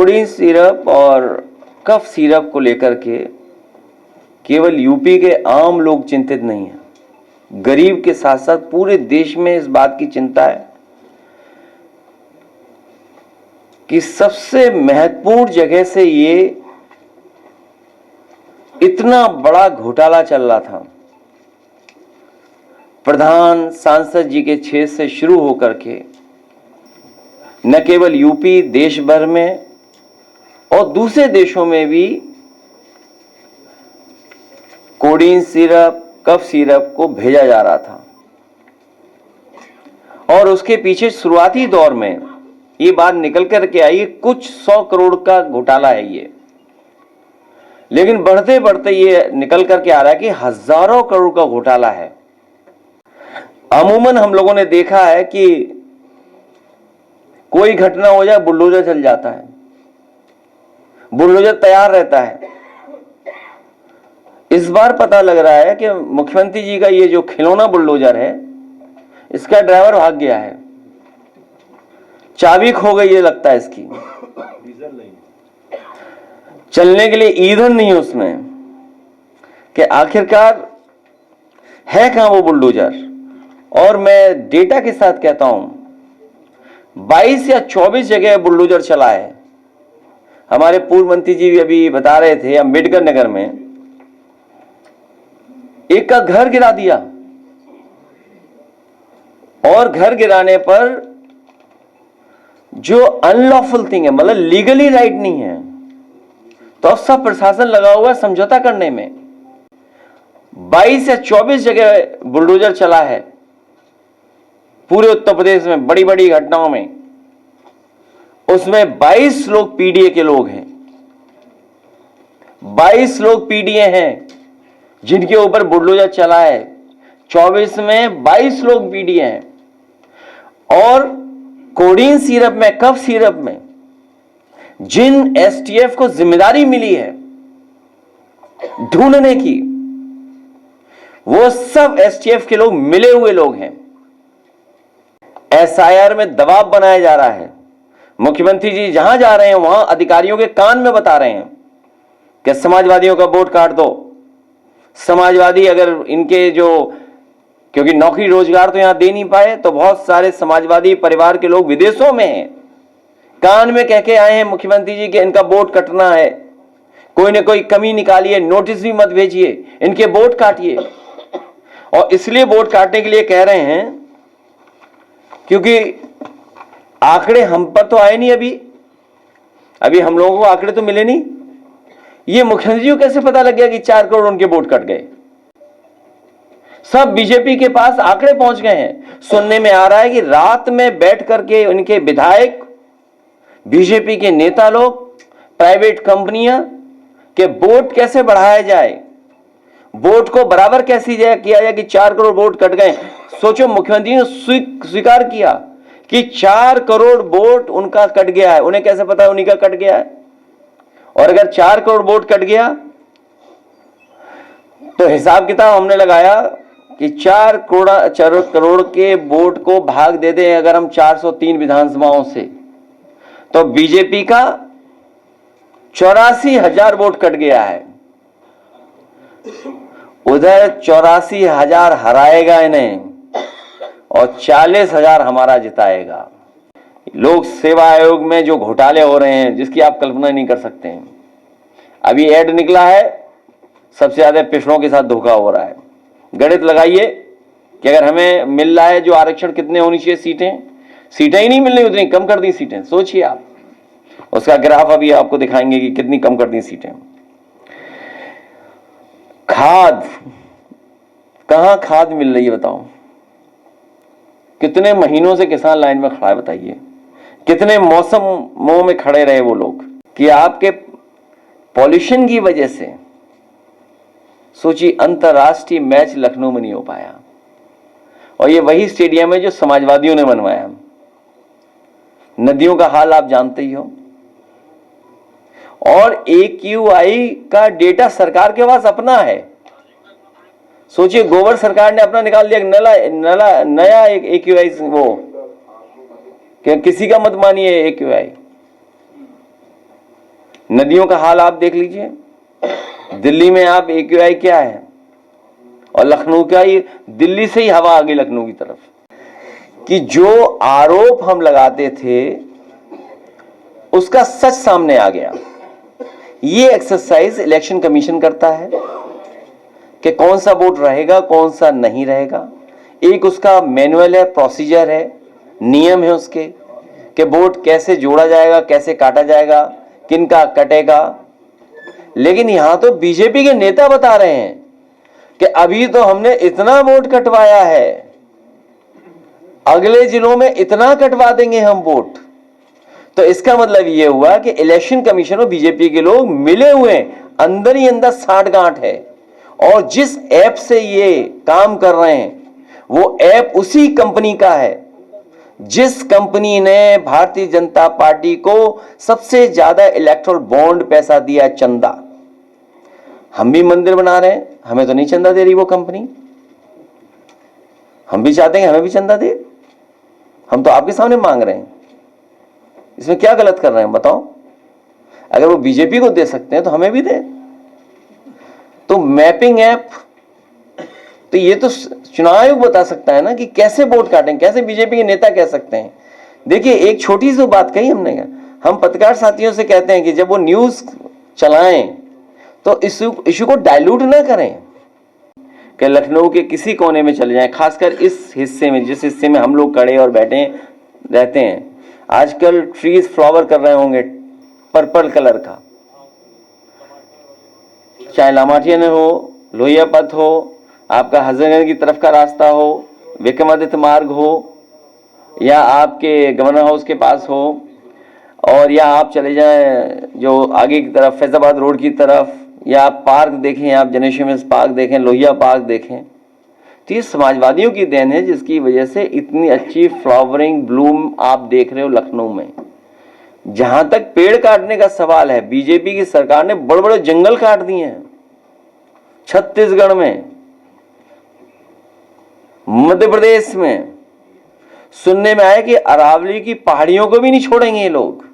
Coding syrup और cough syrup को लेकर के केवल यूपी के आम लोग चिंतित नहीं हैं, गरीब के साथ साथ पूरे देश में इस बात की चिंता है कि सबसे महत्वपूर्ण जगह से ये इतना बड़ा घोटाला चल रहा था। प्रधान सांसद जी के क्षेत्र से शुरू होकर के न केवल यूपी, देश भर में और दूसरे देशों में भी कोडिन सिरप, कफ सिरप को भेजा जा रहा था। और उसके पीछे शुरुआती दौर में ये बात निकल कर के आई, कुछ 100 करोड़ का घोटाला है ये, लेकिन बढ़ते बढ़ते ये निकल करके आ रहा है कि हजारों करोड़ का घोटाला है। अमूमन हम लोगों ने देखा है कि कोई घटना हो जाए, बुलडोजर चल जाता है, बुलडोजर तैयार रहता है। इस बार पता लग रहा है कि मुख्यमंत्री जी का ये जो खिलौना बुलडोजर है, इसका ड्राइवर भाग गया है, चाबी खो गई है लगता है इसकी, चलने के लिए ईंधन नहीं उसमें, कि आखिरकार है कहां वो बुलडोजर। और मैं डेटा के साथ कहता हूं, 22 या 24 जगह बुलडोजर चला है। हमारे पूर्व मंत्री जी अभी बता रहे थे, अम्बेडकर नगर में एक का घर गिरा दिया, और घर गिराने पर जो अनलॉफुल थिंग है, मतलब लीगली राइट नहीं है, तो अब सब प्रशासन लगा हुआ है समझौता करने में। 22 या 24 जगह बुलडोजर चला है पूरे उत्तर प्रदेश में, बड़ी बड़ी घटनाओं में। उसमें 22 लोग पीडीए के लोग हैं, 22 लोग पीडीए हैं जिनके ऊपर बुलडोजर चला है। 24 में 22 लोग पीडीए हैं। और कोडिन सिरप में, कफ सिरप में जिन एसटीएफ को जिम्मेदारी मिली है ढूंढने की, वो सब एसटीएफ के लोग मिले हुए लोग हैं। एसआईआर में दबाव बनाया जा रहा है। मुख्यमंत्री जी जहां जा रहे हैं वहां अधिकारियों के कान में बता रहे हैं कि समाजवादियों का वोट काट दो। समाजवादी अगर इनके जो, क्योंकि नौकरी रोजगार तो यहां दे नहीं पाए, तो बहुत सारे समाजवादी परिवार के लोग विदेशों में हैं, कान में कह के आए हैं मुख्यमंत्री जी कि इनका वोट कटना है, कोई ना कोई कमी निकालिए, नोटिस भी मत भेजिए, इनके वोट काटिए। और इसलिए वोट काटने के लिए कह रहे हैं क्योंकि आंकड़े हम पर तो आए नहीं, अभी हम लोगों को आंकड़े तो मिले नहीं। ये मुख्यमंत्री जी को कैसे पता लग गया कि 4 करोड़ उनके वोट कट गए? सब बीजेपी के पास आंकड़े पहुंच गए हैं। सुनने में आ रहा है कि रात में बैठ करके उनके विधायक, बीजेपी के नेता लोग, प्राइवेट कंपनियां के वोट कैसे बढ़ाया जाए, वोट को बराबर कैसे किया जाए कि 4 करोड़ वोट कट गए। सोचो, मुख्यमंत्री ने स्वीकार किया कि 4 करोड़ वोट उनका कट गया है। उन्हें कैसे पता उन्हीं का कट गया है? और अगर 4 करोड़ वोट कट गया तो हिसाब किताब हमने लगाया कि 4 करोड़ के वोट को भाग दे दें अगर हम 403 विधानसभाओं से, तो बीजेपी का 84,000 वोट कट गया है। उधर 84,000 हराएगा इन्हें और 40,000 हमारा जिताएगा। लोक सेवा आयोग में जो घोटाले हो रहे हैं जिसकी आप कल्पना नहीं कर सकते हैं। अभी ऐड निकला है, सबसे ज्यादा पिछड़ों के साथ धोखा हो रहा है। गणित लगाइए कि अगर हमें मिल रहा है जो आरक्षण, कितने होनी चाहिए सीटें ही नहीं मिल रही, उतनी कम कर दी सीटें। सोचिए आप, उसका ग्राफ अभी आपको दिखाएंगे कि कितनी कम कर दी सीटें। खाद, कहां खाद मिल रही है बताओ? कितने महीनों से किसान लाइन में खड़ा है बताइए? कितने मौसमों में खड़े रहे वो लोग कि आपके पॉल्यूशन की वजह से। सोचिए, अंतरराष्ट्रीय मैच लखनऊ में नहीं हो पाया, और ये वही स्टेडियम है जो समाजवादियों ने बनवाया। नदियों का हाल आप जानते ही हो। और AQI का डेटा सरकार के पास अपना है। सोचिए, गोबर सरकार ने अपना निकाल दिया, नया एक AQI, वो क्या किसी का मत मानिए AQI। नदियों का हाल आप देख लीजिए, दिल्ली में आप AQI क्या है, और लखनऊ का ही, दिल्ली से ही हवा आ गई लखनऊ की तरफ। कि जो आरोप हम लगाते थे उसका सच सामने आ गया। ये एक्सरसाइज इलेक्शन कमीशन करता है कि कौन सा वोट रहेगा, कौन सा नहीं रहेगा। एक उसका मैनुअल है, प्रोसीजर है, नियम है उसके, कि वोट कैसे जोड़ा जाएगा, कैसे काटा जाएगा, किनका कटेगा। लेकिन यहां तो बीजेपी के नेता बता रहे हैं कि अभी तो हमने इतना वोट कटवाया है, अगले जिलों में इतना कटवा देंगे हम वोट। तो इसका मतलब यह हुआ कि इलेक्शन कमीशन और बीजेपी के लोग मिले हुए अंदर ही अंदर साठगांठ है, और जिस ऐप से ये काम कर रहे हैं वो ऐप उसी कंपनी का है जिस कंपनी ने भारतीय जनता पार्टी को सबसे ज्यादा इलेक्टोरल बॉन्ड पैसा दिया, चंदा। हम भी मंदिर बना रहे हैं, हमें तो नहीं चंदा दे रही वो कंपनी। हम भी चाहते हैं हमें भी चंदा दे, हम तो आपके सामने मांग रहे हैं। इसमें क्या गलत कर रहे हैं बताओ? अगर वो बीजेपी को दे सकते हैं तो हमें भी दे। तो मैपिंग ऐप, तो ये तो चुनाव आयोग बता सकता है ना कि कैसे वोट काटें, कैसे बीजेपी के नेता कह सकते हैं। देखिए, एक छोटी सी बात कही हमने, हम पत्रकार साथियों से कहते हैं कि जब वो न्यूज चलाएं तो इशू को डाइल्यूट ना करें, कि लखनऊ के किसी कोने में चले जाएं, खासकर इस हिस्से में, जिस हिस्से में हम लोग खड़े और बैठे रहते हैं। आजकल ट्रीज फ्लावर कर रहे होंगे पर्पल कलर का, चाहे लामाटिया हो, लोहिया पथ हो, आपका हजरतगंज की तरफ का रास्ता हो, विक्रमादित्य मार्ग हो, या आपके गवर्नर हाउस के पास हो, और या आप चले जाएं जो आगे की तरफ फैजाबाद रोड की तरफ, या आप पार्क देखें, आप जनेश्वर पार्क देखें, लोहिया पार्क देखें। तो ये समाजवादियों की देन है जिसकी वजह से इतनी अच्छी फ्लावरिंग ब्लूम आप देख रहे हो लखनऊ में। जहां तक पेड़ काटने का सवाल है, बीजेपी की सरकार ने बड़े बड़े जंगल काट दिए हैं। छत्तीसगढ़ में, मध्य प्रदेश में सुनने में आया कि अरावली की पहाड़ियों को भी नहीं छोड़ेंगे ये लोग।